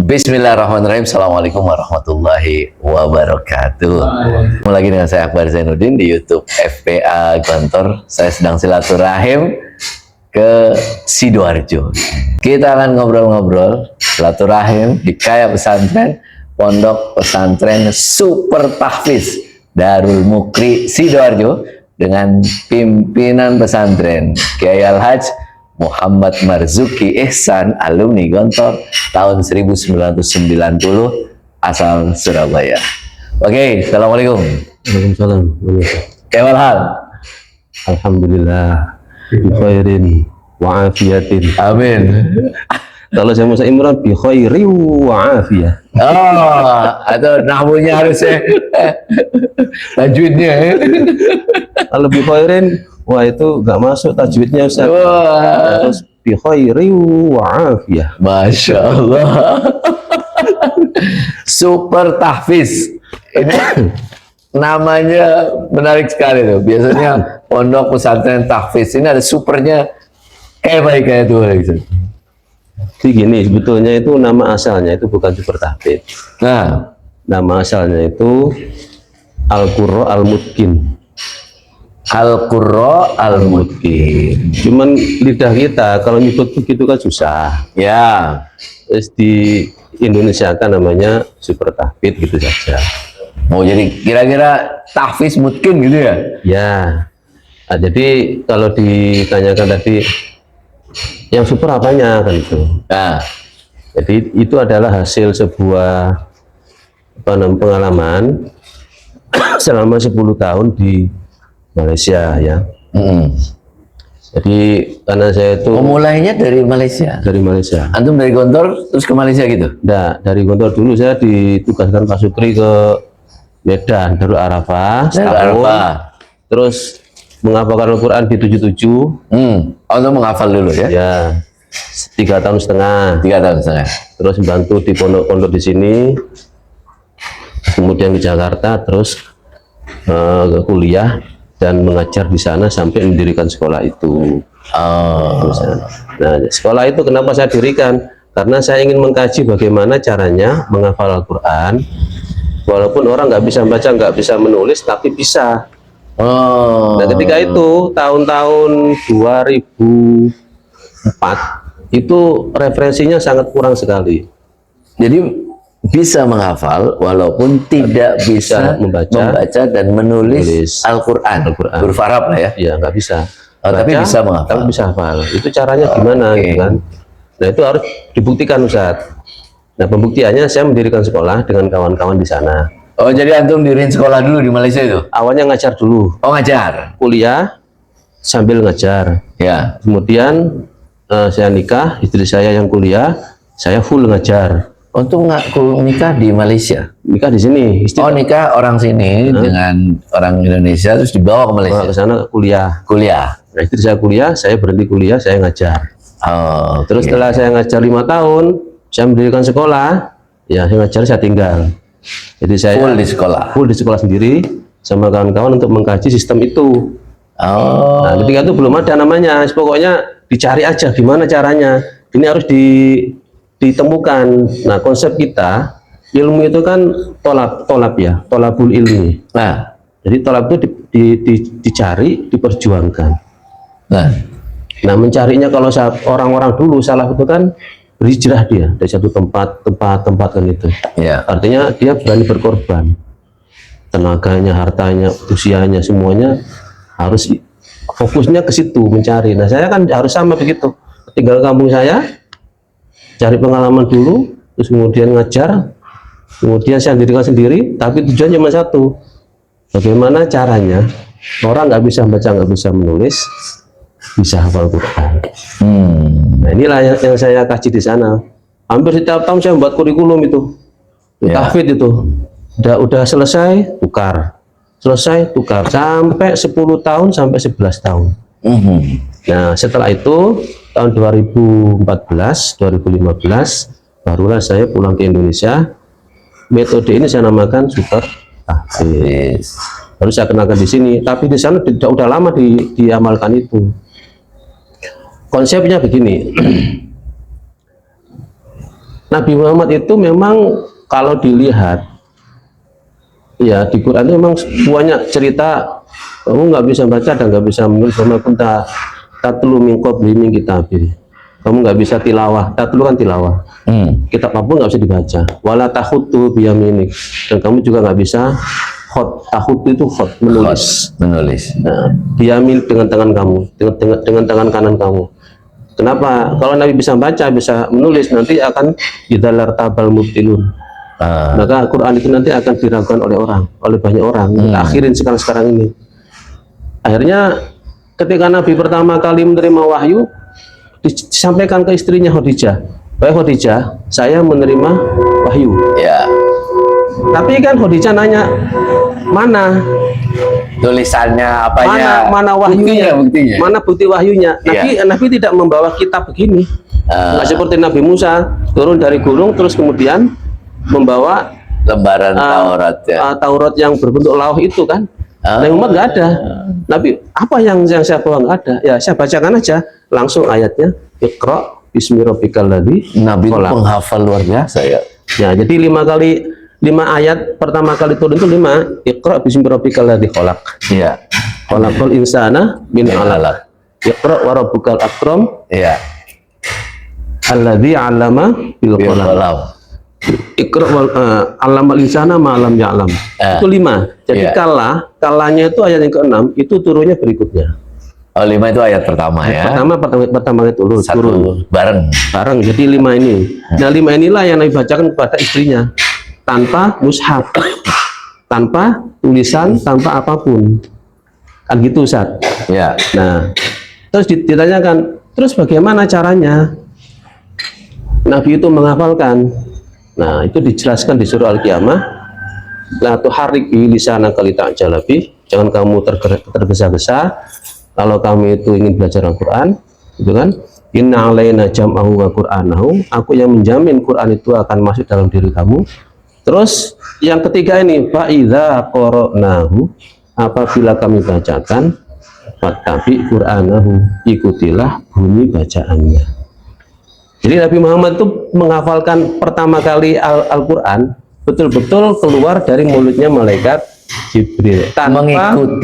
Bismillahirrahmanirrahim. Assalamualaikum warahmatullahi wabarakatuh. Ketemu lagi dengan saya Akbar Zainuddin di YouTube FPA Gontor. Saya sedang silaturahim ke Sidoarjo. Kita akan ngobrol-ngobrol silaturahim di Kaya Pesantren Pondok Pesantren Super Tahfiz Darul Mukri Sidoarjo dengan pimpinan pesantren Kiai Al-Haj Muhammad Marzuki Ihsan, alumni Gontor tahun 1990 asal Surabaya. Oke, assalamualaikum. Waalaikumsalam. Kayak hal? Alhamdulillah, bi khairin wa afiyatin. Amin. Kalau saya Musa Imran bi khairi wa afiyah. Oh, atau nahwunya harusnya tajwidnya. Kalau bi khairin, wah itu nggak masuk tajwidnya Ustaz. Wah. Terus bi khairi wa afiyah. Masya Allah. Super Tahfiz. Ini namanya menarik sekali tuh. Biasanya pondok pesantren tahfiz ini ada supernya kayak itu. Jadi gini, sebetulnya itu nama asalnya itu bukan Super Tahfiz. Nah, Nama asalnya itu Al-Qurra Al-Mutqin. Al-Qurra Al-Mutqin. Cuman lidah kita kalau nyebut begitu kan susah. Ya. Terus di Indonesia kan namanya Super Tahfiz gitu saja. Mau jadi kira-kira tahfiz mutqin gitu ya? Ya. Nah, jadi kalau ditanyakan tadi yang super apanya kan itu. Nah, Jadi itu adalah hasil sebuah pengalaman selama 10 tahun di Malaysia ya. Jadi karena saya itu mulainya dari Malaysia. dari Malaysia. Antum dari Gontor terus ke Malaysia gitu? Nah, dari Gontor dulu saya ditugaskan Pak Sukri ke Medan, Darul Arafah setahun. Terus menghafalkan Al-Quran di 77. Antum menghafal dulu ya? Ya, 3 tahun setengah. 3 tahun setengah. Terus bantu di pondok-pondok di sini, kemudian ke Jakarta, terus ke kuliah dan mengajar di sana sampai mendirikan sekolah itu. Nah, sekolah itu kenapa saya dirikan? Karena saya ingin mengkaji bagaimana caranya menghafal Al-Quran, walaupun orang nggak bisa baca, nggak bisa menulis, tapi bisa. Nah, ketika itu tahun-tahun 2004 itu referensinya sangat kurang sekali. Jadi bisa menghafal walaupun tidak bisa membaca dan menulis Al-Quran. Huruf Arab lah ya? Ya, nggak bisa. Tapi bisa menghafal. Tapi bisa hafal. Itu caranya gimana gitu kan? Nah, itu harus dibuktikan Ustaz. Nah, pembuktiannya saya mendirikan sekolah dengan kawan-kawan di sana. Oh, jadi antum diriin sekolah dulu di Malaysia itu? Awalnya ngajar dulu. Oh, ngajar? Kuliah sambil ngajar. Ya. Kemudian saya nikah, istri saya yang kuliah, saya full ngajar. Untuk nikah di Malaysia? Nikah di sini. Nikah orang sini dengan orang Indonesia terus dibawa ke Malaysia? Ke sana kuliah. Kuliah? Nah, istri saya kuliah, saya berhenti kuliah, saya ngajar. Terus setelah saya ngajar 5 tahun, saya mendirikan sekolah, ya saya ngajar, saya tinggal. Jadi saya full di sekolah sendiri sama kawan-kawan untuk mengkaji sistem itu. Nah, ketika itu belum ada namanya, pokoknya dicari aja gimana caranya. Ini harus ditemukan. Nah, konsep kita ilmu itu kan tolab ya, tolabul ilmi. Nah, jadi tolab itu dicari, diperjuangkan. Nah, mencarinya kalau orang-orang dulu salaf itu kan berhijrah dia dari satu tempat kan itu. Ya. Artinya dia berani berkorban, tenaganya, hartanya, usianya, semuanya harus fokusnya ke situ mencari. Nah, saya kan harus sama begitu. Tinggal kampung saya, cari pengalaman dulu, terus kemudian ngajar, kemudian saya dirikan sendiri. Tapi tujuan cuma satu, bagaimana caranya orang nggak bisa baca, nggak bisa menulis, bisa hafal Quran. Nah, inilah yang saya kaji di sana. Hampir setiap tahun saya membuat kurikulum itu, tahfidz itu. Udah selesai, tukar. Selesai, tukar. Sampai 10 tahun, sampai 11 tahun. Nah, setelah itu, tahun 2014, 2015, barulah saya pulang ke Indonesia. Metode ini saya namakan Super Tahfiz. Baru saya kenalkan di sini. Tapi di sana udah lama diamalkan itu. Konsepnya begini, Nabi Muhammad itu memang kalau dilihat ya di Quran itu memang banyak cerita. Kamu nggak bisa baca dan nggak bisa menulis. Kamu pun tatlu min qabli min kitabi. Kamu nggak bisa tilawah. Tatlu kan tilawah. Kitab apapun nggak bisa dibaca. Wala takhutu biyaminik. Dan kamu juga nggak bisa takhutu itu menulis. Menulis. Nah, biyamin dengan tangan kamu, dengan tangan kanan kamu. Kenapa? Kalau Nabi bisa baca, bisa menulis, nanti akan idalar tabal mubtilun. Maka Quran itu nanti akan diragukan oleh banyak orang. Akhirin sekarang ini. Akhirnya ketika Nabi pertama kali menerima wahyu, disampaikan ke istrinya Khadijah, "Baik Khadijah, saya menerima wahyu." Ya. Tapi kan Khadijah nanya, "Mana Tulisannya apanya? Mana wahyunya? Buktinya. Mana bukti wahyunya?" Nabi tidak membawa kitab begini. Nggak seperti Nabi Musa turun dari gunung terus kemudian membawa Lembaran Taurat ya. Taurat yang berbentuk lauh itu kan. Nabi Muhammad nggak ada. Nabi apa yang saya bawa nggak ada. Ya saya bacakan aja langsung ayatnya. Iqra bismi rabbikal ladzi Nabi khalaq. penghafal luar biasa ya. Ya jadi 5 ayat pertama kali turun itu 5. Iqra bismi rabbikal ladzi khalaq. Iya. Khalaqal insana min 'alaq. Iqra wa rabbukal akram. Iya. Alladzi 'allama bil qalam. Iqra wal 'allamal insana ma lam ya'lam. Itu 5. Jadi kalanya itu ayat yang ke-6 itu turunnya berikutnya. Oh, 5 itu ayat pertama ya. Pertama itu turun bareng. Jadi 5 ini. Nah 5 inilah yang Nabi bacakan kepada istrinya tanpa mushaf, tanpa tulisan, tanpa apapun. Kan gitu Ustaz. Ya. Nah, terus ditanyakan, terus bagaimana caranya Nabi itu menghafalkan? Nah, itu dijelaskan di surah Al-Qiyamah. La tuharrik bi lisanaka lita'jala bih. Jangan kamu tergesa-gesa kalau kamu itu ingin belajar Al-Qur'an, gitu kan? Inna alaina jam'ahu wa qur'anahu. Aku yang menjamin Quran itu akan masuk dalam diri kamu. Terus yang ketiga ini, fa idza qara'nahu, apabila kami bacakan, fattabi qur'anahu, ikutilah bunyi bacaannya. Jadi Nabi Muhammad itu menghafalkan pertama kali Al-Quran betul-betul keluar dari mulutnya malaikat Jibril tanpa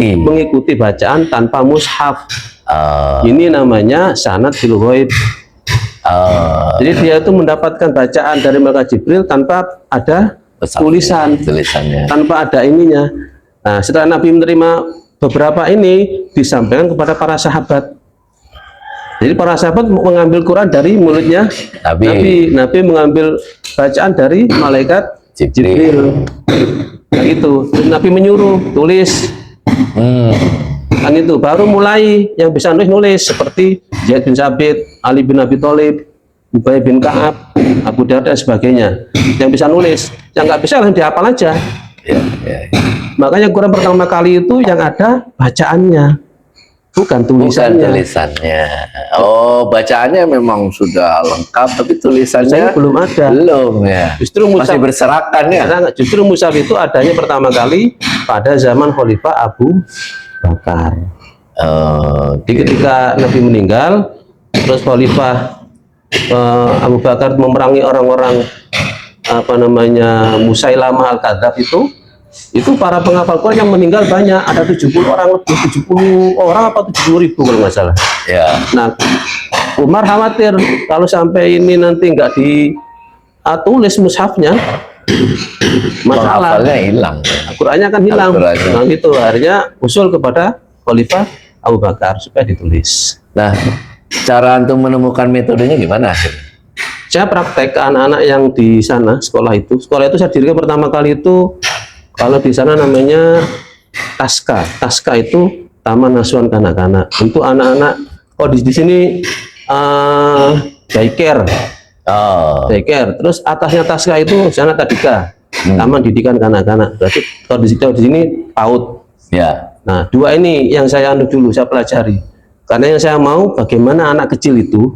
mengikuti bacaan, tanpa mushaf. Ini namanya sanad fil ghaib. Jadi dia itu mendapatkan bacaan dari malaikat Jibril tanpa ada tulisannya, tanpa ada ininya. Nah, setelah Nabi menerima beberapa ini disampaikan kepada para sahabat. Jadi para sahabat mengambil Quran dari mulutnya Nabi mengambil bacaan dari malaikat Jibril. Nah itu Nabi menyuruh tulis. Kan itu baru mulai yang bisa nulis seperti Zaid bin Sabit, Ali bin Abi Thalib, Ubay bin Ka'ab, Abu Darda dan sebagainya. Yang bisa nulis, yang nggak bisa langsung dihafal aja. Makanya Quran pertama kali itu yang ada bacaannya, bukan tulisannya. Oh, bacaannya memang sudah lengkap, tapi tulisannya belum ada. Belum ya. Justru masih berserakan ya. Justru mushaf itu adanya pertama kali pada zaman Khalifah Abu Bakar. Jadi ketika Nabi meninggal, terus Khalifah Abu Bakar memerangi orang-orang Musailamah al-Kadzab itu para penghafal Quran yang meninggal banyak, ada 70 orang lebih, 70 orang apa 70.000 kalau nggak salah. Ya. Nah, Umar khawatir kalau sampai ini nanti nggak ditulis mushafnya, masalah. Penghafalnya hilang. Qurannya akan hilang. Nah itu akhirnya usul kepada Khalifah Abu Bakar supaya ditulis. Nah, cara untuk menemukan metodenya gimana? Saya praktek ke anak-anak yang di sana sekolah itu saya dirikan pertama kali itu. Kalau di sana namanya Taska itu Taman Asuhan Kanak-kanak. Untuk anak-anak, di sini daycare. Daycare. Terus atasnya Taska itu sana Tadika, Taman Didikan Kanak-kanak. Berarti kalau di sini PAUD. Ya. Nah, 2 ini yang saya dulu saya pelajari. Karena yang saya mau bagaimana anak kecil itu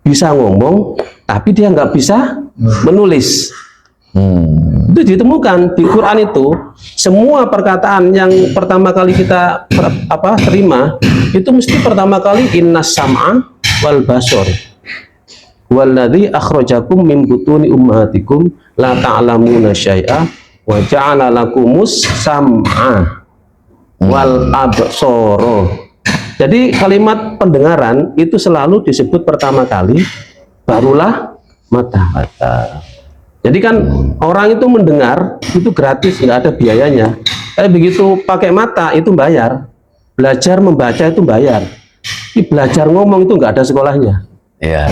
bisa ngomong, tapi dia nggak bisa menulis. Itu ditemukan di Quran itu semua perkataan yang pertama kali kita terima itu mesti pertama kali innas sam'a wal basor. Walladzi akhrajakum min butuni ummahatikum la ta'lamuna syai'a wa ja'ala lakumus sam'a wal absara. Jadi kalimat pendengaran itu selalu disebut pertama kali, barulah mata. Jadi kan orang itu mendengar itu gratis, nggak ada biayanya. Tapi begitu pakai mata itu bayar. Belajar membaca itu bayar. Ini belajar ngomong itu nggak ada sekolahnya. Iya.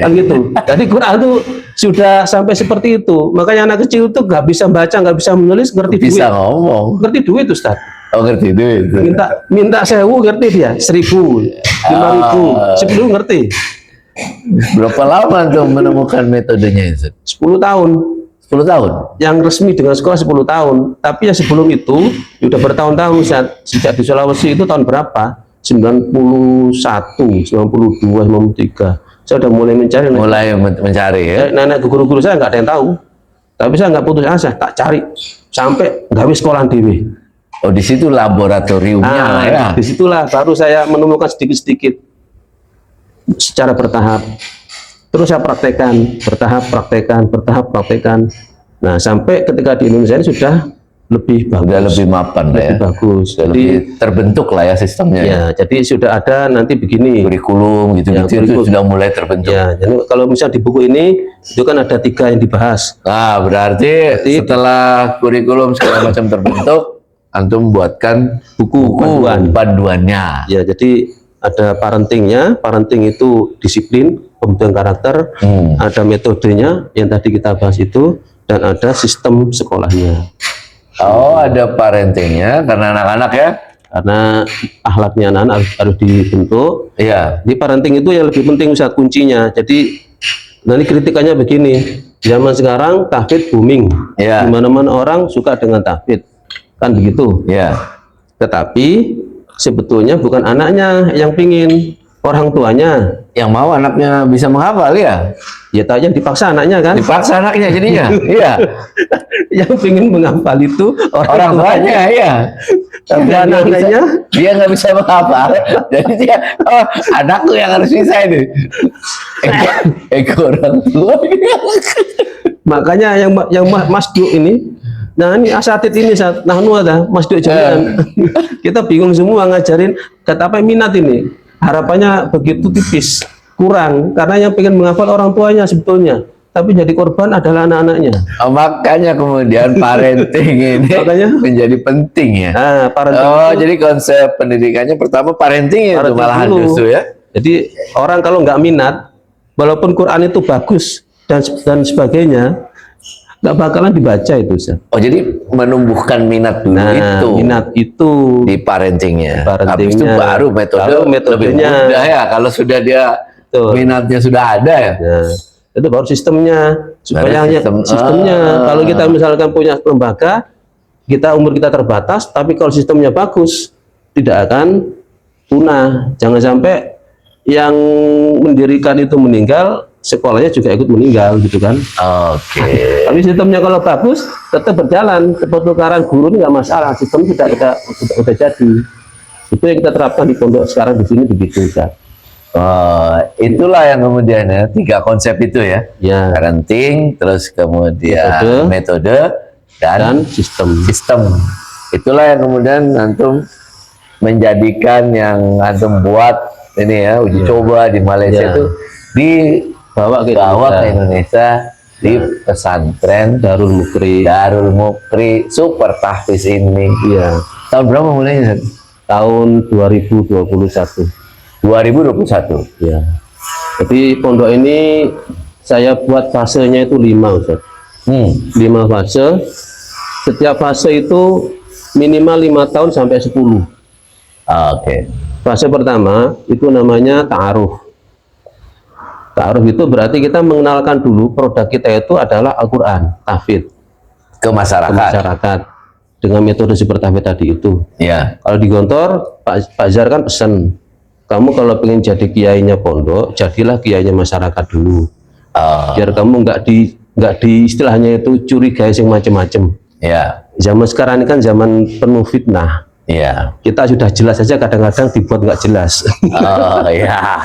Kan gitu. Jadi Quran itu sudah sampai seperti itu. Makanya anak kecil itu nggak bisa baca, nggak bisa menulis, ngerti duit. Bisa ngomong. Ngerti duit, Ustaz. Oh, ngerti duit. Minta 1.000 ngerti dia, 1.000, 5.000, 10 ngerti. Berapa lama tuh menemukan metodenya itu? 10 tahun. 10 tahun? Yang resmi dengan sekolah 10 tahun. Tapi ya sebelum itu, sudah bertahun-tahun Ustaz. Sejak di Sulawesi itu tahun berapa? 91, 92, 93. Saya udah mulai mencari. Mulai mencari ya? Nenek guru-guru saya nggak ada yang tahu. Tapi saya nggak putus asa, tak cari. Sampai gawe sekolah dewe. Oh, di situ laboratoriumnya ya? Disitulah baru saya menemukan sedikit-sedikit secara bertahap. Terus saya praktekkan, bertahap praktekkan. Nah, sampai ketika di Indonesia ini sudah lebih bagus. Sudah lebih mapan lah ya? Lebih bagus. Sudah lebih terbentuk lah ya sistemnya. Ya, jadi sudah ada nanti begini. Kurikulum gitu-gitu itu sudah mulai terbentuk. Ya, jadi kalau misalnya di buku ini, itu kan ada 3 yang dibahas. Nah, berarti setelah kurikulum segala macam terbentuk, antum buatkan buku panduannya. Ya, jadi ada parentingnya. Parenting itu disiplin, pembentukan karakter, ada metodenya yang tadi kita bahas itu, dan ada sistem sekolahnya. Oh, ada parentingnya karena anak-anak ya? Karena akhlaknya anak-anak harus dibentuk. Iya. Di parenting itu yang lebih penting Ustaz kuncinya. Jadi nanti kritikannya begini, zaman sekarang tahfidz booming. Iya. Di mana-mana orang suka dengan tahfidz. Kan begitu. Iya. Tetapi sebetulnya bukan anaknya yang pingin, orang tuanya. Yang mau anaknya bisa menghafal ya? Ya tahu yang dipaksa anaknya kan? Dipaksa anaknya jadinya. Iya. Yang pingin menghafal itu Orang tuanya ya. Tapi anaknya dia nggak bisa menghafal. Jadi dia, oh, anakku yang harus bisa ini. Ego orang tua. Makanya yang masduk ini, nah ini asatid ini nah ada masduk jami'an. Kita bingung semua ngajarin kata apa minat ini. Harapannya begitu tipis, kurang karena yang pengen menghafal orang tuanya sebetulnya, tapi jadi korban adalah anak-anaknya. Oh, makanya kemudian parenting ini menjadi penting ya. Nah, parenting jadi konsep pendidikannya pertama parenting itu malahan justru ya. Jadi orang kalau nggak minat, walaupun Quran itu bagus dan sebagainya, nggak bakalan dibaca itu. Oh, jadi menumbuhkan minat dulu itu. Minat itu di parentingnya. Habis itu baru metodenya lebih mudah ya. Kalau sudah dia minatnya sudah ada ya. Nah, itu baru sistemnya. Supaya hanya sistemnya. Kalau kita misalkan punya lembaga, umur kita terbatas, tapi kalau sistemnya bagus, tidak akan punah. Jangan sampai yang mendirikan itu meninggal, sekolahnya juga ikut meninggal gitu kan. Oke. Tapi sistemnya kalau bagus tetap berjalan, pertukaran guru nggak masalah, sistem sudah jadi. Itu yang kita terapkan di pondok sekarang di sini begitu kan. Itulah yang kemudian ya 3 konsep itu ya. Parenting, terus kemudian metode dan sistem. Itulah yang kemudian antum menjadikan yang antum buat ini ya uji coba di Malaysia itu dibawa ke Indonesia di pesantren Darul Mukri Super Tahfidz ini. Iya. Tahun berapa mulainya? Tahun 2021. 2021. Ya. Jadi pondok ini saya buat fasenya itu 5 Ustaz. 5 fase. Setiap fase itu minimal 5 tahun sampai 10. Oke. Fase pertama itu namanya ta'aruf. Ta'aruf itu berarti kita mengenalkan dulu produk kita itu adalah Al-Quran, tahfidz ke masyarakat dengan metode seperti tahfidz tadi itu. Ya. Kalau di Gontor, Pak Zar kan pesan, kamu kalau pengen jadi kiainya pondok, jadilah kiainya masyarakat dulu. Biar kamu nggak di istilahnya itu curigai yang macam-macam. Ya. Zaman sekarang ini kan zaman penuh fitnah. Iya. Kita sudah jelas saja kadang-kadang dibuat nggak jelas. Oh iya.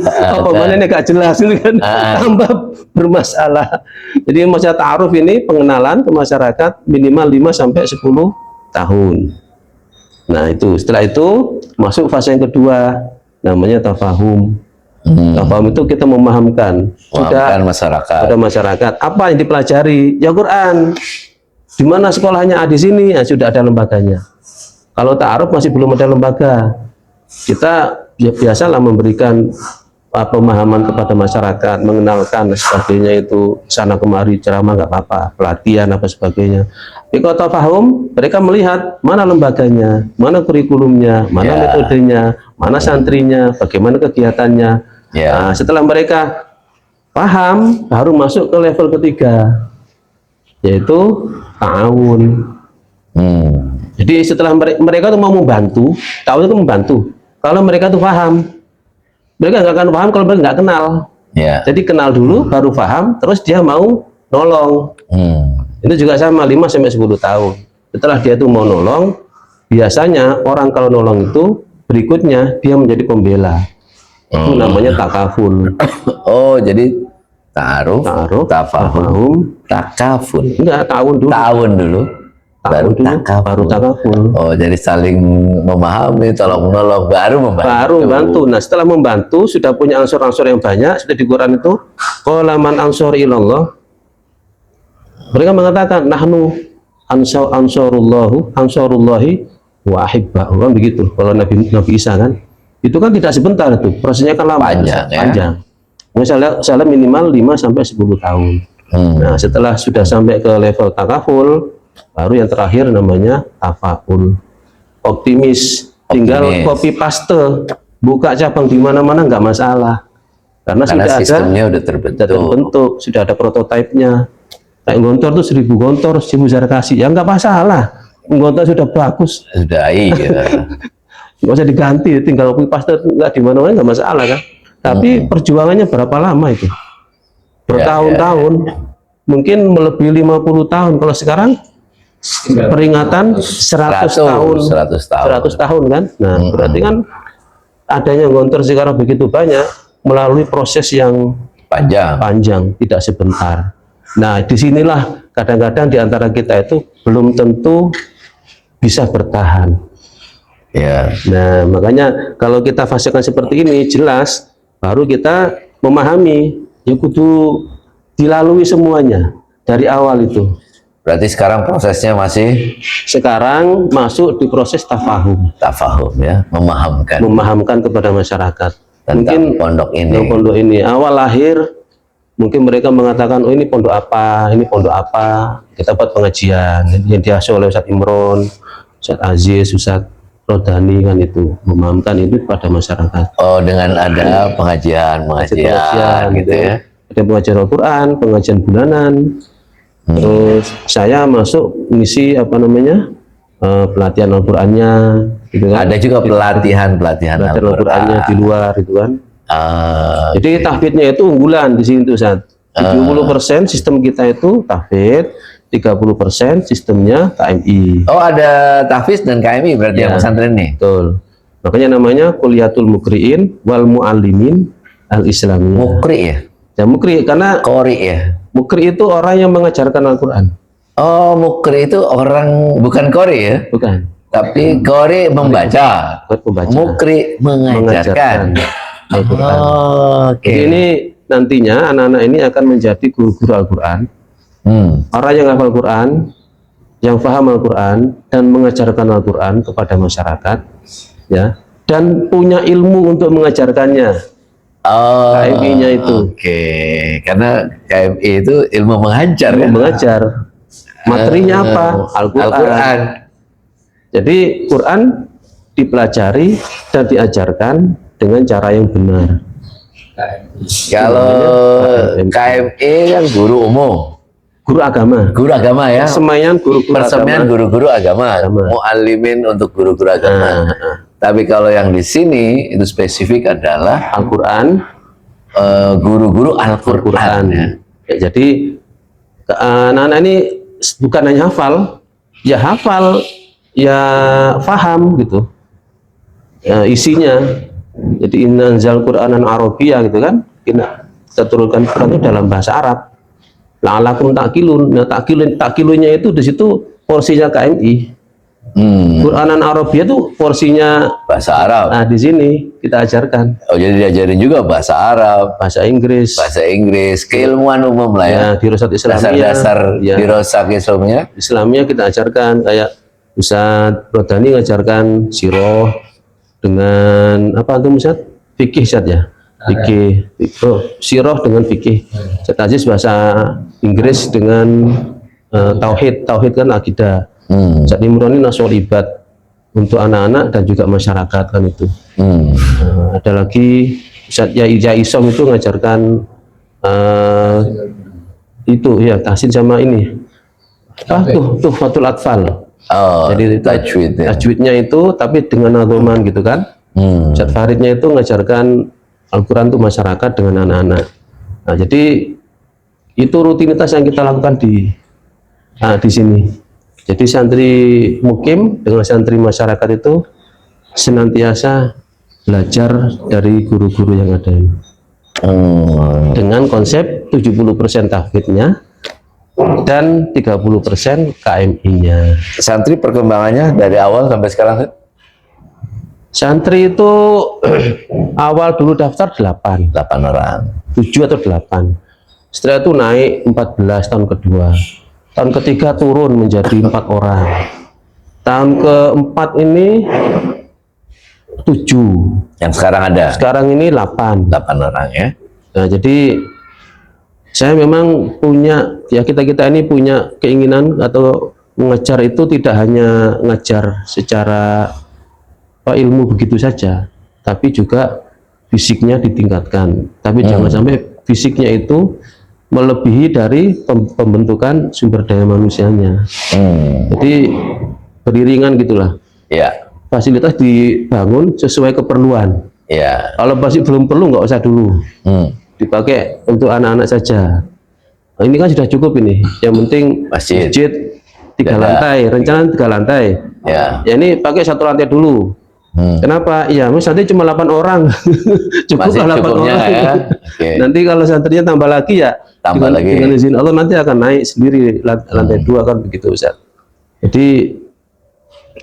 Apa mana ini nggak jelas itu kan tambah bermasalah. Jadi masalah ta'aruf ini pengenalan ke masyarakat minimal 5 sampai 10 tahun. Nah itu setelah itu masuk fase yang kedua namanya tafahum. Tafahum itu kita memahamkan masyarakat. Pada masyarakat apa yang dipelajari ya Quran. Di mana sekolahnya di sini ya, sudah ada lembaganya. Kalau ta'aruf masih belum ada lembaga. Kita ya biasalah memberikan pemahaman kepada masyarakat, mengenalkan sebagainya itu sana kemari ceramah nggak apa-apa, pelatihan apa sebagainya. Tapi kalau tafahum, mereka melihat mana lembaganya, mana kurikulumnya, mana metodenya, mana santrinya, bagaimana kegiatannya. Nah, setelah mereka paham, baru masuk ke level ketiga, yaitu ta'awun. Jadi setelah mereka tuh mau membantu, ta'awun itu membantu. Kalau mereka tuh paham, mereka nggak akan paham kalau mereka nggak kenal. Jadi kenal dulu, baru paham, terus dia mau nolong. Itu juga sama 5 sampai 10 tahun. Setelah dia tuh mau nolong, biasanya orang kalau nolong itu berikutnya dia menjadi pembela. Itu namanya takaful. Oh, jadi ta'aruf, tafahum, takaful. Enggak, ta'awun dulu. Ta'awun dulu. Baru takaful. Oh, jadi saling memahami, tolong menolong, baru membantu. Baru membantu. Nah, setelah membantu sudah punya ansur-ansur yang banyak, sudah di Quran itu qala man ansur ilallah. Mereka mengatakan nahnu ansarullahi wa ahibbahu, kan begitu. Kalau Nabi Isa kan, itu kan tidak sebentar itu, prosesnya kan lama, panjang. Misalnya minimal 5 sampai 10 tahun. Nah, setelah sudah sampai ke level takaful, baru yang terakhir namanya tafa'ul. Optimis. Tinggal copy paste, buka cabang di mana-mana nggak masalah. Karena sudah sistemnya ada, udah terbentuk, sudah ada prototipenya. Kayak gontor tuh 1000 gontor, 1000 kasih, ya nggak masalah. Gontor sudah bagus. Sudah iya. Nggak usah diganti, tinggal copy paste nggak di mana-mana nggak masalah kan. Tapi perjuangannya berapa lama itu? Bertahun-tahun. Mungkin melebihi 50 tahun. Kalau sekarang peringatan 100 tahun kan. Nah, berarti kan adanya gontor sekarang begitu banyak melalui proses yang panjang, tidak sebentar. Nah, disinilah kadang-kadang di antara kita itu belum tentu bisa bertahan. Nah, makanya kalau kita fasekan seperti ini jelas, baru kita memahami ya kudu dilalui semuanya dari awal itu. Berarti sekarang prosesnya sekarang masuk di proses tafahum ya, memahamkan kepada masyarakat. Mungkin pondok ini awal lahir mungkin mereka mengatakan, oh ini pondok apa, kita buat pengajian yang diasuh oleh Ustadz Imron, Ustadz Aziz, Ustadz Rodani, kan itu memahamkan itu kepada masyarakat. Oh, dengan ada pengajian gitu ya. Ada pengajian Al-Quran, pengajian bulanan. Terus saya masuk ngisi pelatihan Al-Qur'annya gitu kan. Ada juga pelatihan Al-Qur'annya di luar itu kan. Jadi tahfidnya itu unggulan di sini tuh Ustaz. 70% sistem kita itu tahfid, 30% sistemnya KMI. Oh, ada tahfiz dan KMI berarti yang pesantren nih. Betul. Makanya namanya Kuliyatul Mukri'in wal Muallimin Al-Islamiyah. Mukri ya? Ya mukri karena qori ya. Mukri itu orang yang mengajarkan Al-Quran. Oh, mukri itu orang, bukan qori ya? Bukan. Tapi qori membaca. Mukri mengajarkan Al-Quran. Jadi ini nantinya anak-anak ini akan menjadi guru-guru Al-Quran. Orang yang hafal Al-Quran, yang paham Al-Quran dan mengajarkan Al-Quran kepada masyarakat, ya, dan punya ilmu untuk mengajarkannya. KMI-nya itu. Karena KMI itu ilmu mengajar. Mengajar. Materinya apa? Al-Quran. Jadi Quran dipelajari dan diajarkan dengan cara yang benar. Kalau KMI kan guru umum. Guru agama ya. Persemian guru-guru agama. Muallimin untuk guru-guru agama. Tapi kalau yang di sini itu spesifik adalah Al-Quran, guru-guru Al-Quran. Ya, jadi anak-anak ini bukan hanya hafal, ya hafal ya paham gitu ya, isinya. Jadi innanzal Qur'anan Arabiyya gitu kan, kita turunkan Quran itu dalam bahasa Arab. La'alakum ta'qilun. Nah, ta'qilunnya itu di situ porsinya KMI. Qur'anan Arabiyya itu porsinya bahasa Arab. Nah, di sini kita ajarkan. Oh, jadi diajarin juga bahasa Arab, bahasa Inggris, keilmuan umum lah ya. Dirosat Islamiyah, dasar-dasar dirosat Islamiyah kita ajarkan. Kayak Ustadz Rodani ngajarkan siroh dengan apa tuh Ustadz? Fikih Ustadz ya. Fikih, siroh dengan fikih. Ustadz Aziz bahasa Inggris dengan tauhid kan akidah. Ustadz Imron ini nasul ibad untuk anak-anak dan juga masyarakat kan itu. Ada lagi Ustadz Yahya Isom itu ngajarkan itu ya tahsin sama ini. Tuh Fatul Atfal. Jadi tajwidnya itu tapi dengan nagoman gitu kan. Ustadz Faridnya itu ngajarkan Al-Quran itu masyarakat dengan anak-anak. Nah, jadi itu rutinitas yang kita lakukan di sini. Jadi santri mukim dengan santri masyarakat itu senantiasa belajar dari guru-guru yang ada ini. Dengan konsep 70% tahfidnya dan 30% KMI-nya. Santri perkembangannya dari awal sampai sekarang? Santri itu awal dulu daftar 8 orang. 7 atau 8. Setelah itu naik 14 tahun kedua. Tahun ketiga turun menjadi 4 orang. Tahun keempat ini 7. Yang sekarang ada? Sekarang ini 8 orang ya. Nah, jadi saya memang punya, ya kita ini punya keinginan atau mengajar itu tidak hanya ngajar secara ilmu begitu saja, tapi juga fisiknya ditingkatkan. Tapi jangan sampai fisiknya itu melebihi dari pembentukan sumber daya manusianya. Jadi beriringan gitulah. Ya. Fasilitas dibangun sesuai keperluan. Ya. Kalau masih belum perlu nggak usah dulu. Dipakai untuk anak-anak saja. Nah, ini kan sudah cukup ini. Yang penting masjid 3 lantai, rencana 3 lantai. Ya. Ya ini pakai 1 lantai dulu. Kenapa? Ya, nanti cuma 8 orang. Cukup 8 orang. Ya. Okay. Nanti kalau santrinya tambah lagi ya dengan izin Allah nanti akan naik sendiri lantai 2 kan begitu Ustaz. Jadi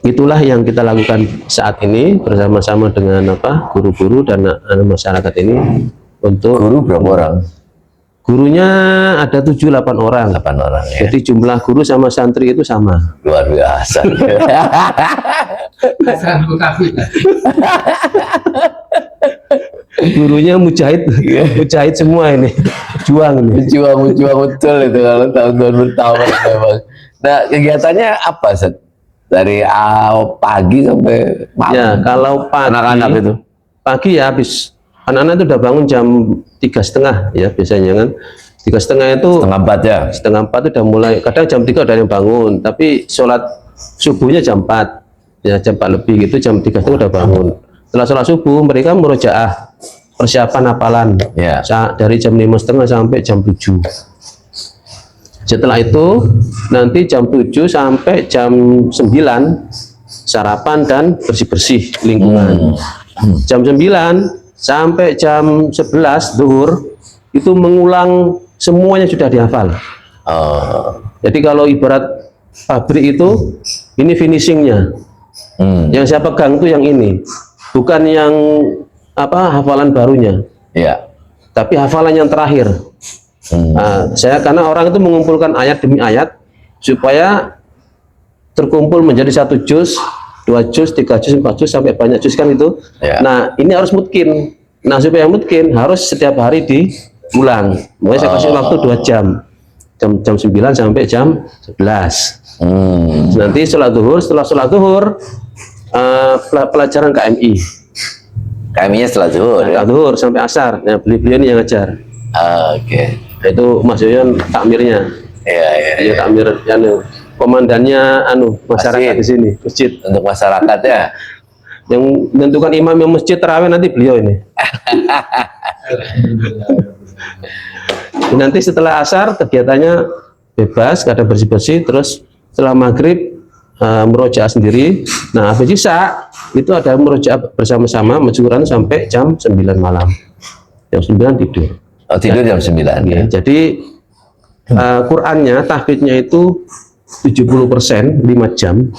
itulah yang kita lakukan saat ini bersama-sama dengan guru-guru dan masyarakat ini. Untuk guru berapa orang? Gurunya ada 7-8 orang. 8 orang ya. Jadi jumlah guru sama santri itu sama. Luar biasa. Gurunya mujahid, mujahid semua ini. Juang ini. Juang betul itu kalau tahun-tahun pertama memang. Nah, kegiatannya apa, Set? Dari pagi sampai malam? Ya, kalau pagi anak-anak itu. Pagi ya habis. Anak-anak itu udah bangun jam 3:30 ya biasanya kan. 3:30 itu 3:30 ya. 3:30 itu udah mulai. Kadang jam 3 udah yang bangun. Tapi sholat subuhnya jam 4 ya, jam 4 lebih gitu, jam 3:30 udah bangun. Setelah sholat subuh mereka murojaah persiapan hafalan ya. Dari jam 5:30 sampai jam 7. Setelah itu nanti jam 7 sampai jam 9 sarapan dan bersih-bersih lingkungan. Jam 9 sampai jam 11 zuhur itu mengulang semuanya sudah dihafal. Jadi kalau ibarat pabrik itu ini finishingnya. Yang saya pegang itu yang ini, bukan yang hafalan barunya. Ya. Tapi hafalan yang terakhir. Saya karena orang itu mengumpulkan ayat demi ayat supaya terkumpul menjadi 1 juz, 2 juz, 3 juz, 4 juz sampai banyak juz kan itu. Ya. Nah ini harus mungkin. Nah supaya mungkin harus setiap hari diulang. Makanya saya kasih waktu 2 jam. Jam 9 sampai jam 11. Nanti setelah sholat zuhur pelajaran KMI. KMI-nya setelah zuhur. Setelah zuhur sampai asar. Nah beliau ini yang ngajar. Oke. Itu Mas Yoyon takmirnya. Iya. Takmir komandannya masyarakat di sini, masjid. Untuk masyarakat ya. Yang menentukan imam yang masjid tarawih nanti beliau ini. Nanti setelah asar kegiatannya bebas, kadang bersih-bersih, terus setelah maghrib murojaah sendiri. Nah, habis isya itu ada murojaah bersama-sama majukuran sampai jam 9 malam. Jam 9 tidur. Oh, tidur jam 9 ya. Jadi Qurannya, tahfidnya itu 70% 5 jam.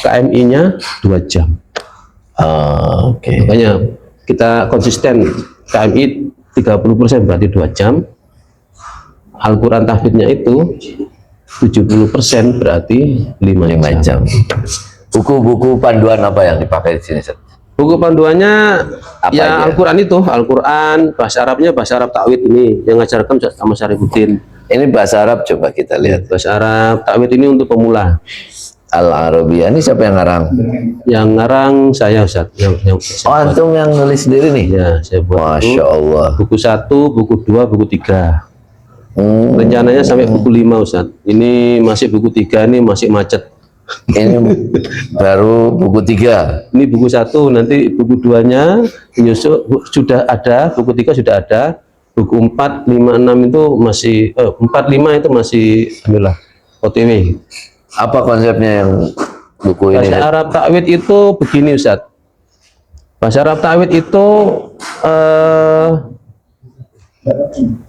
KMI-nya 2 jam. Oke. Makanya kita konsisten KMI 30% berarti 2 jam. Al-Quran tahfidnya itu 70% berarti 5 jam. Buku-buku panduan apa yang dipakai di sini, Ustaz? Buku panduannya Apa ya aja? Al-Quran itu, Al-Quran, bahasa Arabnya bahasa Arab Ta'wid ini yang ngajarkan Ustaz Ahmad Syarifuddin. Ini bahasa Arab, coba kita lihat. Bahasa Arab Ta'wid ini untuk pemula. Al-Arabiyah ini siapa yang ngarang? Yang ngarang saya Ustaz. Yang Oh, antum yang nulis sendiri nih? ya, saya buat Masya Allah. buku 1, buku 2, buku 3. Rencananya sampai buku 5 Ustaz. Ini masih buku 3, ini masih macet. Ini baru buku 3. Ini buku 1, nanti buku 2-nya menyusul sudah ada, buku 3 sudah ada, buku 4, 5, 6 itu masih 4, 5 itu masih alhamdulillah OTW. Apa konsepnya yang buku ini? Bahasa Arab Ta'wid itu begini Ustaz. Bahasa Arab Ta'wid itu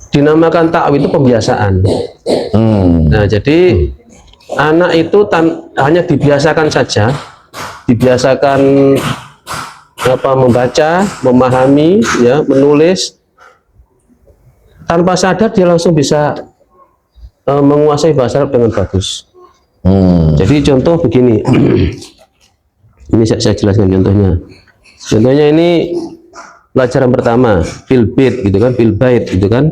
dinamakan ta'wid itu pembiasaan. Nah, jadi anak itu hanya dibiasakan saja, dibiasakan membaca, memahami, ya, menulis, tanpa sadar dia langsung bisa menguasai bahasa Arab dengan bagus. Jadi contoh begini, ini saya jelaskan contohnya. Contohnya ini pelajaran pertama, fil bait gitu kan, fil bait gitu kan.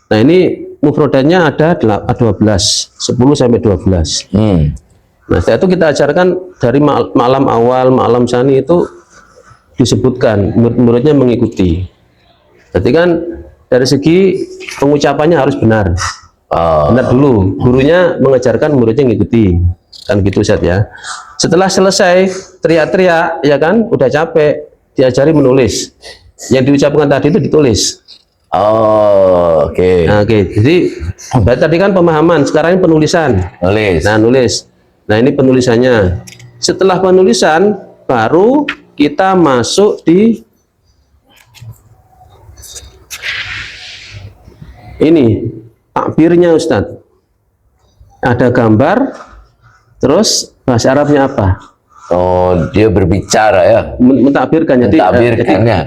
Nah, ini mufradatnya ada 12, 10 sampai 12. Nah, setelah itu kita ajarkan dari malam awal, malam sani itu disebutkan, murid-muridnya mengikuti. Jadi kan dari segi pengucapannya harus benar. Benar dulu, gurunya mengajarkan, muridnya ngikuti. Kan gitu Ustaz ya. Setelah selesai teriak-teriak, ya kan, udah capek, diajari menulis. Yang diucapkan tadi itu ditulis. Oke. Nah, oke. Jadi berarti tadi kan pemahaman, sekarang ini penulisan. Nulis. Nah, nulis. Nah, ini penulisannya. Setelah penulisan, baru kita masuk di ini takbirnya Ustadz. Ada gambar, terus bahasa Arabnya apa? Oh, dia berbicara ya. Mentakbirkan. Jadi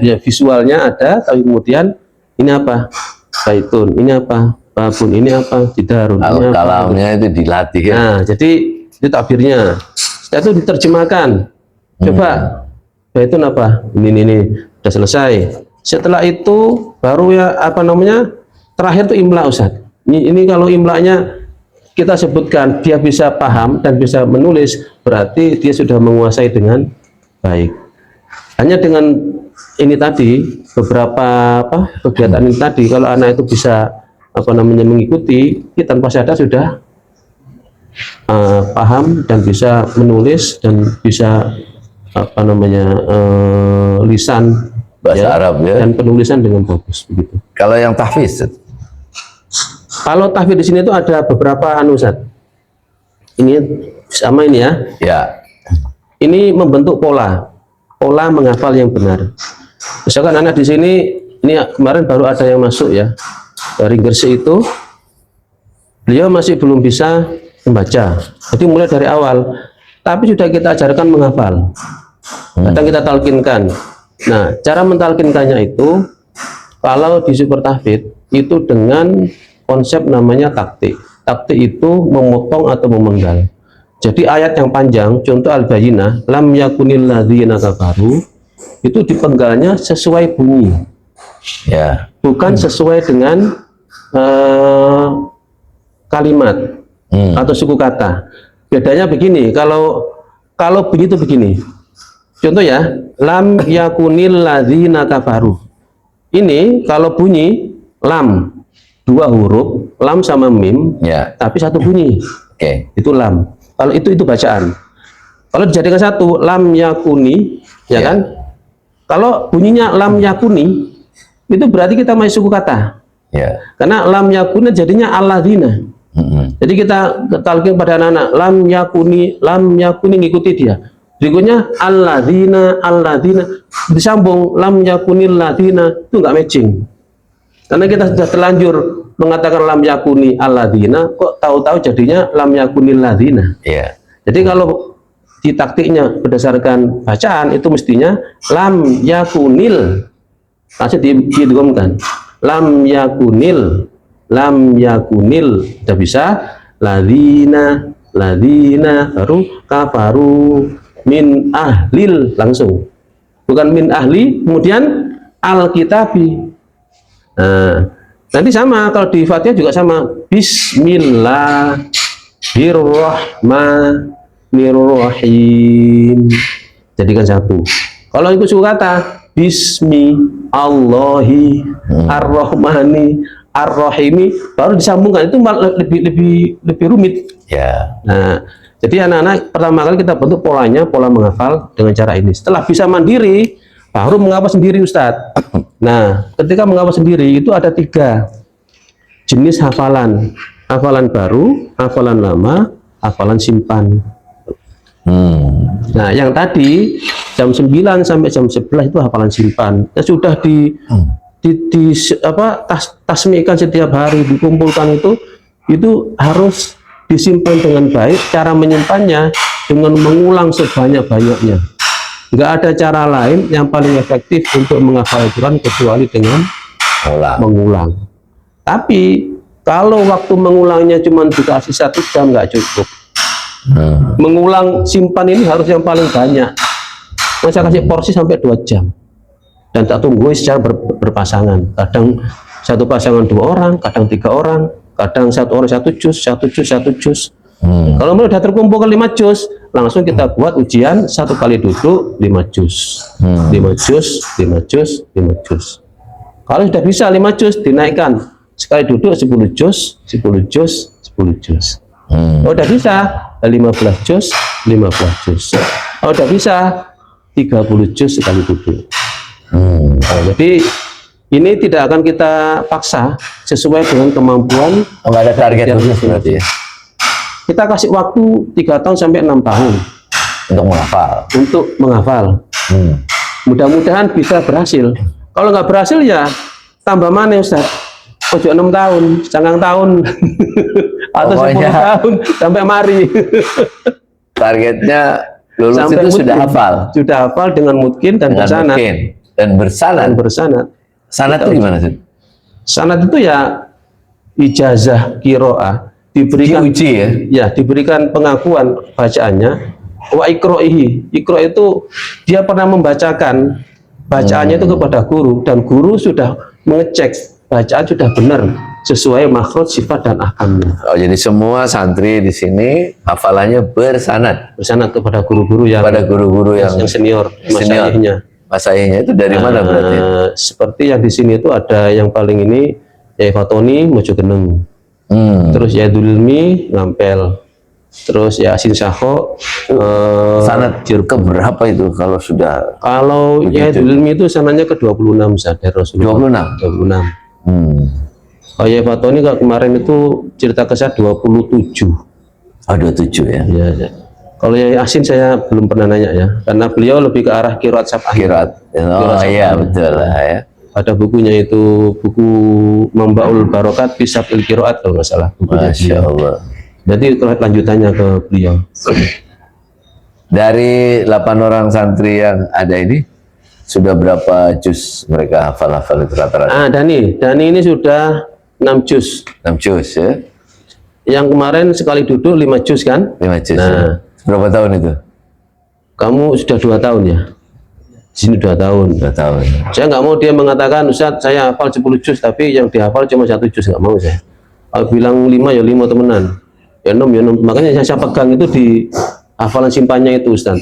ya, visualnya ada, tapi kemudian ini apa? Baitun, ini apa? Babun, ini apa? Jidarun. Kalau kalamnya itu dilatih ya. Nah, jadi itu takbirnya. Setelah itu diterjemahkan. Coba, baitun apa? Ini. Sudah selesai. Setelah itu baru ya terakhir itu imla Ustaz. Ini kalau imlanya kita sebutkan, dia bisa paham dan bisa menulis, berarti dia sudah menguasai dengan baik. Hanya dengan ini tadi, beberapa kegiatan ini tadi, kalau anak itu bisa mengikuti, dia tanpa sadar sudah paham dan bisa menulis dan bisa lisan bahasa Arab ya, dan penulisan dengan bagus begitu. Kalau yang tahfiz, kalau tahfiz di sini itu ada beberapa Ustaz. Ini sama ini ya. Ya. Ini membentuk pola menghafal yang benar. Misalkan anak di sini, ini kemarin baru ada yang masuk ya dari Gresik itu, beliau masih belum bisa membaca. Jadi mulai dari awal, tapi sudah kita ajarkan menghafal. Kadang kita talkinkan. Nah, cara mentalkinkannya itu, kalau di super tahfidz itu dengan konsep namanya taktik. Taktik itu memotong atau memenggal. Jadi ayat yang panjang, contoh Al-Bayyinah, lam yakunil ladzina kafaru, itu dipenggalnya sesuai bunyi. Ya. Bukan sesuai dengan kalimat atau suku kata. Bedanya begini, kalau bunyi itu begini. Contoh ya, lam yakunil ladzina kafaru. Ini kalau bunyi lam 2 huruf, lam sama mim, Ya. tapi satu bunyi. Oke. Itu lam. Kalau itu bacaan. Kalau dijadikan satu, lam yakuni, ya kan? Kalau bunyinya lam yakuni, itu berarti kita masih suku kata. Ya. Karena lam yakuni jadinya alladzina. Jadi kita talqin pada anak-anak, lam yakuni ngikuti dia. Berikutnya alladzina disambung lam yakunil ladzina, itu enggak matching. Karena kita sudah terlanjur mengatakan lam yakuni alladzina, kok tahu-tahu jadinya lam yakunil ladzina. Iya. Jadi kalau di taktiknya berdasarkan bacaan itu mestinya lam yakunil, langsung diidghamkan. Lam yakunil, tidak bisa. Ladzina, baru kafaru min ahlil, langsung. Bukan min ahli, kemudian alkitabi. Nah, nanti sama kalau di Fatihah juga sama. Bismillahirrahmanirrahim. Jadikan satu. Kalau ikut suku kata Bismi Allahi Ar-Rahmani Ar-Rahimi, baru disambungkan, itu lebih rumit. Ya. Nah, jadi anak-anak pertama kali kita bentuk polanya, pola menghafal dengan cara ini. Setelah bisa mandiri, baru menghafal sendiri, Ustadz. Nah, ketika menghafal sendiri itu ada 3 jenis hafalan. Hafalan baru, hafalan lama, hafalan simpan. Nah, yang tadi jam 9 sampai jam 11 itu hafalan simpan. Ya, sudah tasmikan setiap hari, dikumpulkan itu harus disimpan dengan baik. Cara menyimpannya dengan mengulang sebanyak-banyaknya. Nggak ada cara lain yang paling efektif untuk menghafal Al-Quran kecuali dengan mengulang. Tapi kalau waktu mengulangnya cuma dikasih 1 jam nggak cukup. Mengulang simpan ini harus yang paling banyak. Saya kasih porsi sampai 2 jam. Dan tak tunggu secara berpasangan. Kadang satu pasangan 2 orang, kadang 3 orang, kadang 1 orang 1 juz. Kalau sudah terkumpul ke 5 juz, langsung kita buat ujian 1 kali duduk 5 juz. 5 juz. Kalau sudah bisa 5 juz, dinaikkan sekali duduk 10 juz. Kalau sudah bisa 15 juz. Kalau sudah bisa 30 juz sekali duduk. Jadi ini tidak akan kita paksa, sesuai dengan kemampuan. Nggak ada target khusus berarti ya? Kita kasih waktu 3 tahun sampai 6 tahun untuk menghafal. Mudah-mudahan bisa berhasil. Kalau nggak berhasil ya tambah mana, Ustaz? Ojo 6 tahun, 9 tahun atau 10 tahun sampai mari. Targetnya lulus sampai itu sudah hafal dengan mutkin dan bersanad. Dan bersanad. Sanad itu gimana sih? Sanad itu ya ijazah qiraah, diberikan diuji ya? Diberikan pengakuan bacaannya. Wa iqro'ihi, iqro' itu dia pernah membacakan bacaannya itu kepada guru, dan guru sudah mengecek bacaan sudah benar sesuai makhraj, sifat dan ahkamnya. Oh, jadi semua santri di sini hafalannya bersanad kepada guru-guru yang senior. Masaihnya itu dari mana berarti? Seperti yang di sini itu ada yang paling ini Yai Fatoni Mojogeneng. Terus Yai Dulmi Ngampel. Terus Yasin Syakho sanad ke berapa itu kalau sudah? Kalau Yai Dulmi itu sanadnya ke 26 sadar Rasulullah. 26. Oh Yai Fatoni kemarin itu cerita kesah 27. 27 ya. Iya. Kalau Yai Asin saya belum pernah nanya ya, karena beliau lebih ke arah qiraat sab'ah. Oh iya betul lah ya. Ada bukunya itu, buku Mambaul Barokat Fisab'il Qiraat kalau nggak salah. Masya Allah. Jadi lanjutannya ke beliau. Dari 8 orang santri yang ada ini, sudah berapa juz mereka hafal itu rata-rata? Dani ini sudah 6 juz. 6 juz ya. Yang kemarin sekali duduk 5 juz kan? 5 juz. Nah, ya. Berapa tahun itu? Kamu sudah 2 tahun ya? Di sini 2 tahun. 2 tahun. Saya nggak mau dia mengatakan, Ustaz saya hafal 10 juz, tapi yang dihafal cuma 1 juz, nggak mau saya. Kalau bilang 5 ya 5 temenan. Ya 6 ya 6. Makanya saya pegang itu di hafalan simpannya itu, Ustaz.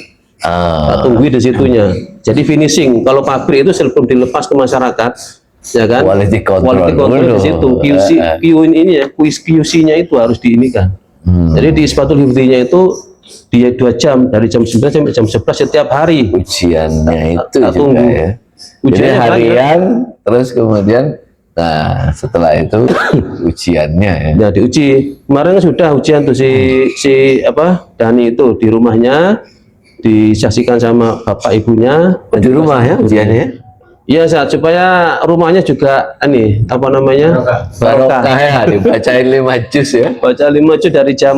Tunggu di situnya. Jadi finishing. Kalau pabrik itu sebelum dilepas ke masyarakat, ya kan? Quality control di situ. QC-nya itu harus diinikan. Jadi di Isbatul Hifdhinya itu dia 2 jam, dari jam 9 sampai jam 11 setiap hari. Ujiannya itu juga tunggu. ya. Ujiannya harian, terus kemudian Nah, setelah itu ujiannya ya. Ya diuji. Kemarin sudah ujian tuh si Dani itu di rumahnya disaksikan sama bapak ibunya. Di rumah ya ujiannya. Iya, saat supaya rumahnya juga Barokah ya, dibacain 5 juz ya. Baca 5 juz dari jam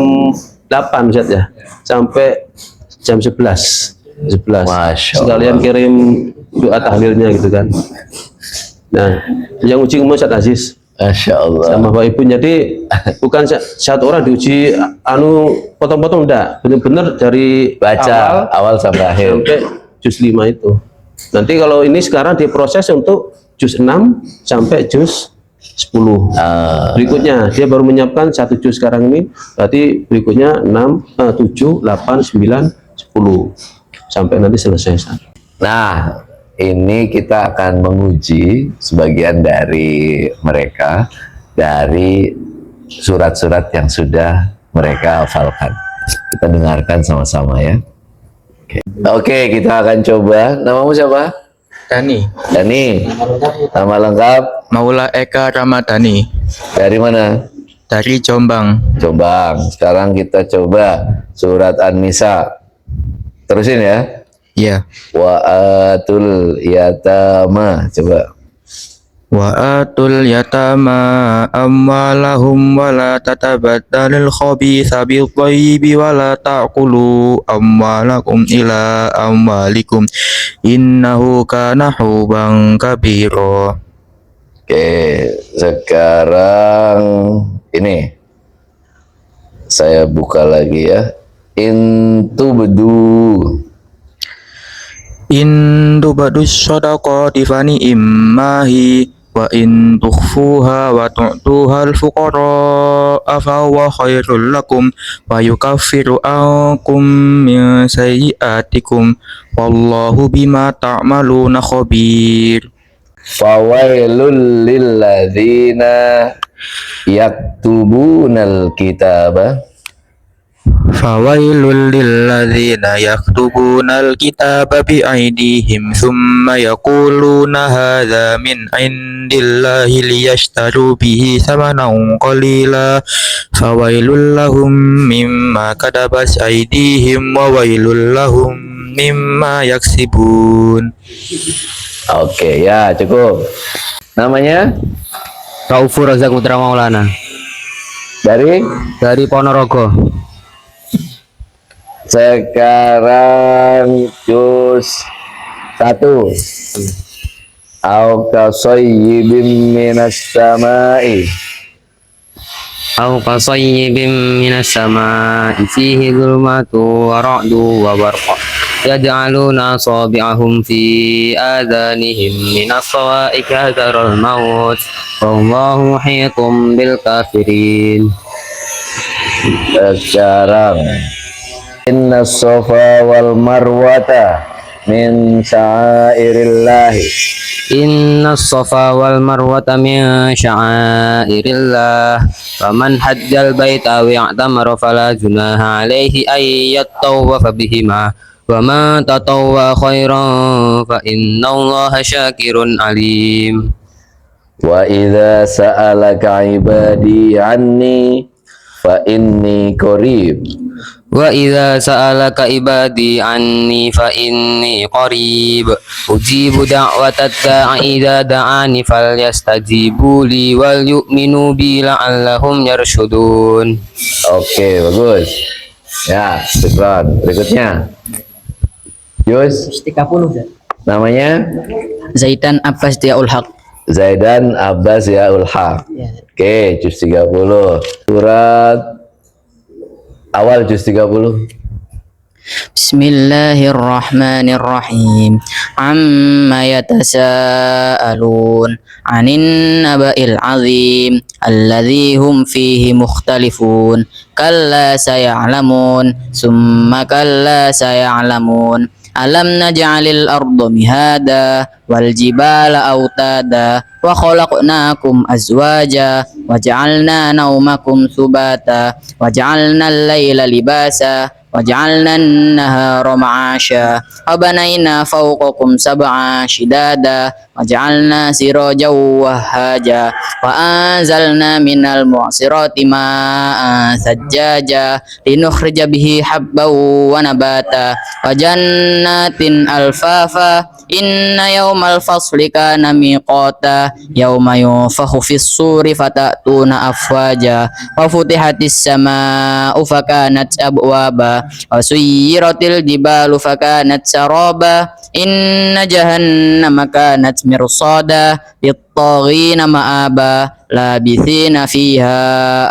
8 Ustaz ya sampai jam 11. Masya Allah. Sekalian kirim doa tahlilnya gitu kan. Nah, yang uji umum Ustaz Aziz Masya Allah. sama bapak ibu. Jadi bukan satu orang diuji potong-potong, enggak, benar-benar dari Baca awal sampai akhir sampai juz 5 itu. Nanti kalau ini sekarang diproses untuk juz 6 sampai juz 10. Berikutnya dia baru menyiapkan 1 juz sekarang ini, berarti berikutnya 7, 8, 9, 10 sampai nanti selesai. Nah, ini kita akan menguji sebagian dari mereka dari surat-surat yang sudah mereka hafalkan. Kita dengarkan sama-sama ya. Oke, kita akan coba. Namamu siapa? Dani. Dani. Nama lengkap? Maula Eka Ramadhani. Dari mana? Dari Jombang. Jombang. Sekarang kita coba surat An-Nisa. Terusin ya. Iya. Wa atul yatama. Coba. Wa atul yatama amwalahum wa la tatabaddalil khabitha bil thayyibi wa la ta'kulu amwalakum ila amwalikum innahu kana huban kabira. Oke, sekarang ini saya buka lagi ya. In tubadus shadaqati fani immahi wa in tukhfuha wa tu'tuhal fuqara fa huwa khairul lakum wa yukaffiru ankum min sayyi'atikum wallahu bima ta'maluna khabir. Fawailul lilladzina yaktubunal kitaba. Fawailul lilladzina yaktubunal kitaba bi'aydihim thumma yaquluna hadza min indillahi liyashtaru bihi thamanan qalila fawailul lahum mimma katabat aydihim wa wailul lahum mimma yaksibun. Oke, ya cukup. Namanya? Raufur Razak Putra Maulana Dari Ponorogo. Sekarang juz 1. Au kasayyibin minas sama'i. Au qasayyibin minas sama'i fihi dhulmatu wa ra'du wa barqa yaj'aluna asabi'ahum fi adhanihim minas sawa'iqi hadharal maut wallahu muhitum bil kafirin. Sekarang inna safa wal marwata min sya'airillahi. Inna safa wal marwata min sya'airillah faman hajjal baita wa i'tamara fala junaha alaihi ay yattawafa bihima wa man tatawwa khairan fa innallaha syakirun alim. Wa idza sa'alaka ibadi anni fa inni qarib. Wa idza sa'alaka ibadi anni fa inni qarib ujibu da'watat da'i idza da'ani falyastajibu li wal yu'minu bi la'allahum yarshudun. Oke, bagus. Ya, syukran. Berikutnya. Yus. 30. Namanya? Zaidan Abbas Diaul Haq. Zaidan Abbas Diaul Haq. Ya. Oke, juz 30. Surat awal juz 30. Bismillahirrahmanirrahim. Amma yatasaalun 'anin naba'il 'azim alladzi hum fihi mukhtalifun. Kalla saya'lamun, summa kalla saya'lamun. Alam naj'alil arda mihada wal jibala autada wa khalaqnakum azwaja wa ja'alna naumakum subata wa ja'alna al-laila libasa وجعلنا النهار معاشا وبنينا فوقكم سبعا شدادا وجعلنا سراجا وهاجا وأنزلنا من المعصرات ماء ثجاجا لنخرج به حبا ونباتا وجنات ألفافا إن يوم الفصل كان ميقاتا يوم ينفخ في الصور فتأتون أفواجا وفتحت السماء فكانت أبوابا وسيرت الجبال فكانت سرابا إن جهنم كانت مرصادا للطاغين مآبا لابثين فيها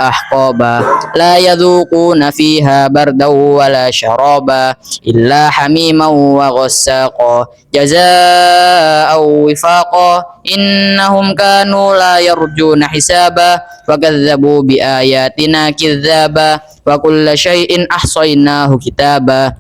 أحقابا لا يذوقون فيها بردا ولا شرابا إلا حميما وغساقا جزاء وفاقا إنهم كانوا لا يرجون حسابا وكذبوا بآياتنا كذابا وكل شيء أحصيناه كتابا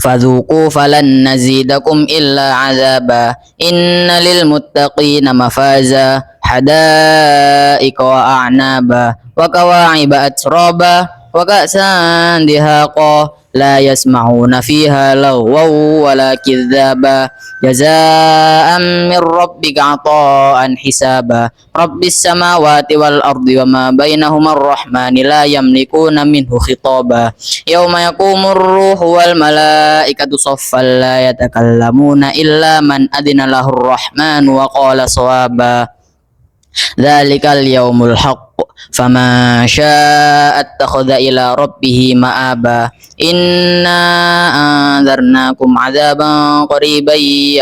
فذوقوا فلن نزيدكم إلا عذابا إن للمتقين مفازا حدائق وأعنابا وكواعب أترابا وكأسا دهاقا لا يسمعون فيها لغوا ولا كذابا جزاء من ربك عطاء حسابا رب السماوات والأرض وما بينهما الرحمن لا يملكون منه خطابا يوم يقوم الروح والملائكة صفا لا يتكلمون إلا من أذن له الرحمن وقال صوابا ذلك اليوم الحق فمن شاء اتخذ إلى ربه مآبا إنا أنذرناكم عذابا قريبا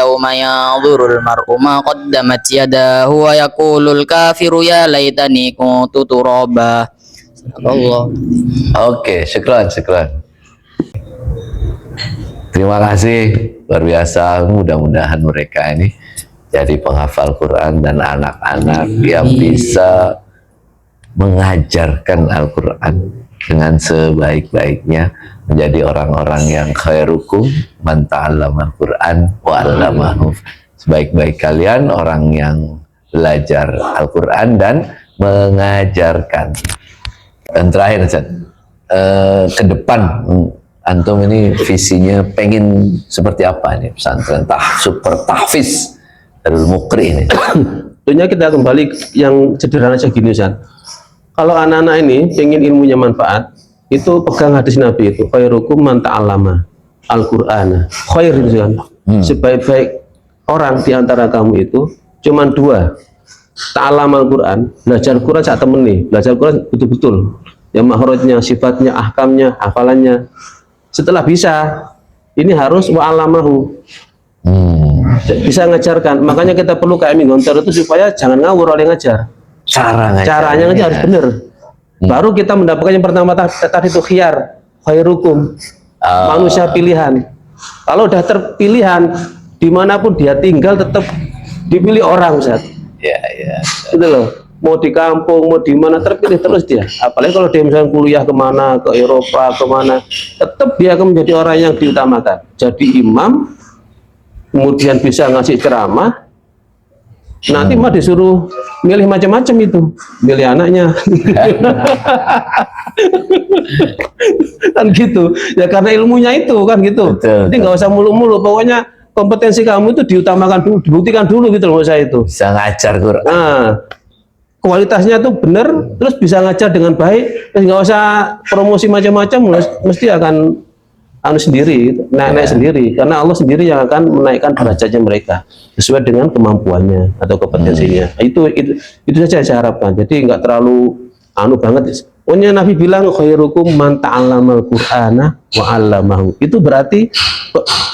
يوم ينظر المرء ما قدمت يداه ويقول الكافر يا ليتني كنت ترابا. Allah. Oke, syukran. Terima kasih, luar biasa. Mudah-mudahan mereka ini jadi penghafal Quran dan anak-anak yang bisa mengajarkan Al-Quran dengan sebaik-baiknya, menjadi orang-orang yang khairukum man ta'allama Al-Quran wa 'allamahu. Sebaik-baik kalian orang yang belajar Al-Quran dan mengajarkan. Dan terakhir, Ustaz, ke depan antum ini visinya pengen seperti apa nih pesantren super tahfiz Darul Muqri ini? Tentunya kita kembali yang sederhana aja gini, Ustaz. Kalau anak-anak ini pengen ilmunya manfaat, itu pegang hadis Nabi itu, khairukum man ta'allama Al-Qur'ana. Khair itu kan. Sebaik-baik orang di antara kamu itu cuman dua. Ta'allama Al-Qur'an, belajar Quran saat temeni, belajar Quran betul-betul. Yang makhrajnya, sifatnya, ahkamnya, hafalannya. Setelah bisa, ini harus wa'alamahu. Bisa ngajarkan. Makanya kita perlu KMI Gontor itu supaya jangan ngawur oleh ngajar. Caranya ngajar harus benar. Baru kita mendapatkan yang pertama tadi itu khairukum, manusia pilihan. Kalau udah terpilihan, dimanapun dia tinggal tetap dipilih orang, Ustaz. Ya. Itu loh. Mau di kampung, mau di mana, terpilih terus dia. Apalagi kalau dia misalnya kuliah kemana, ke Eropa, kemana, tetap dia akan menjadi orang yang diutamakan. Jadi imam, kemudian bisa ngasih ceramah, nanti mah disuruh milih macam-macam itu, milih anaknya. Kan gitu. Ya karena ilmunya itu kan gitu. Jadi nggak usah mulu-mulu, pokoknya kompetensi kamu itu diutamakan dulu, dibuktikan dulu gitu loh saya itu. Bisa ngajar Quran. Nah, kualitasnya tuh benar, terus bisa ngajar dengan baik, terus nggak usah promosi macam-macam, mesti akan sendiri, naik sendiri, karena Allah sendiri yang akan menaikkan derajatnya mereka sesuai dengan kemampuannya atau kompetensinya. Itu saja saya harapkan. Jadi nggak terlalu banget. Pokoknya Nabi bilang khairukum man ta'allamal Qur'ana wa 'allamahu. Itu berarti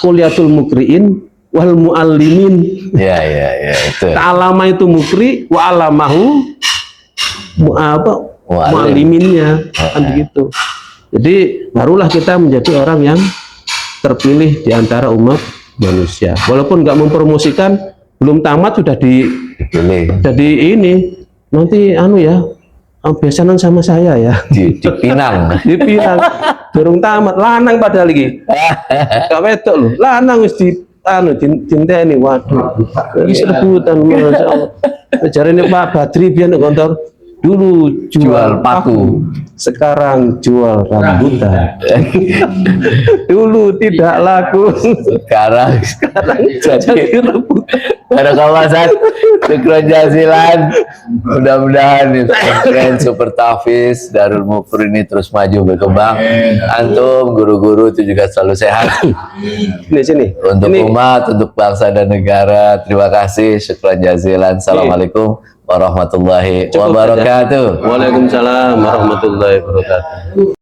kuliatul mukriin wal muallimin. Ya, itu. Ta'allama itu mukri, wa 'allamahu mualliminnya, kan begitu. Jadi barulah kita menjadi orang yang terpilih di antara umat manusia. Walaupun nggak mempromosikan, belum tamat sudah dipilih. Jadi ini nanti besanan sama saya ya. Dipinang. Dipinang. Durung tamat, lanang padahal lagi. Gak wedok loh, lanang wis dinteni. Waduh. Iki sebutan Masya Allah. Jarene Pak Badri biyen kantor Dulu Jual paku. sekarang jual rambutan. Dulu tidak laku, Sekarang jadi rambutan. Barakallah Ustaz. Syukran jazilan. Mudah-mudahan pesantren Super Tahfiz Darul Mufur ini terus maju berkembang. Antum guru-guru itu juga selalu sehat. Sini. Untuk Ini. umat, untuk bangsa dan negara. Terima kasih. Syukran jazilan. Assalamualaikum warahmatullahi Cukup wabarakatuh. Waalaikumsalam warahmatullahi wabarakatuh.